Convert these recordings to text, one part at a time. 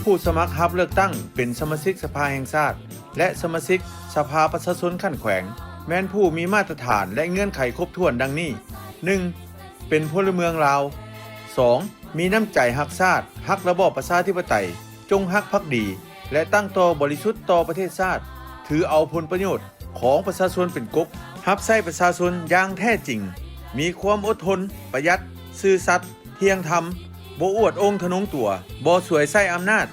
ผู้สมัครรับเลือกตั้งเป็นสมาชิกสภาแห่งชาติและสมาชิกสภาประชาชนขั้นแขวงแม้นผู้มีมาตรฐานและเงื่อนไขครบถ้วนดังนี้ 1. เป็นพลเมืองลาว 2. มีน้ำใจฮักชาติฮักระบอบประชาธิปไตยจงฮักภักดี และตั้งต่อบริสุทธิ์ต่อประเทศชาติถือเอาผลประโยชน์ของประชาชนเป็นกกรับใช้ประชาชนอย่างแท้จริงมีความอดทนประหยัดซื่อสัตย์เที่ยงธรรมบ่อวดองค์ทนงตัวบ่สวยไส้อำนาจ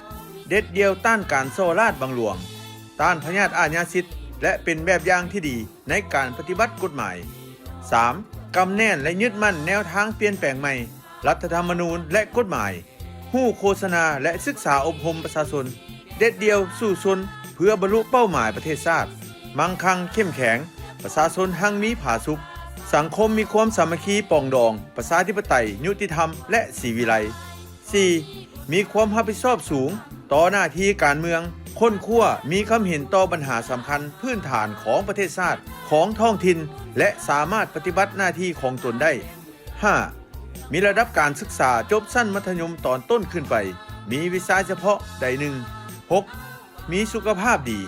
เด็ดเดียวต้านการโซราดบังหลวงต้านพญาตอาญาสิทธิ์และเป็นแบบอย่างที่ดีในการปฏิบัติกฎหมาย 3. กำแน่นและยึดมั่นแนวทางเปลี่ยนแปลงใหม่รัฐธรรมนูญและกฎหมายฮู้โฆษณาและศึกษาอบรมประชาชนเด็ดเดียวสู่ชนเพื่อบรรลุเป้าหมายประเทศชาติมั่งคั่งเข้มแข็งประชาชนหั่งมีผาสุขสังคมมีความสามัคคีปองดองประชาธิปไตยยุติธรรมและศรีวิไล 4. มีความรับผิดชอบสูงต่อหน้าที่การเมืองค้นคว้ามีความเห็นต่อปัญหาสำคัญพื้นฐานของประเทศชาติของท้องถิ่นและสามารถปฏิบัติหน้าที่ของตนได้ 5. มีระดับการศึกษาจบชั้นมัธยมตอนต้นขึ้นไปมีวิชาเฉพาะใดหนึ่ง 6. มีสุขภาพดี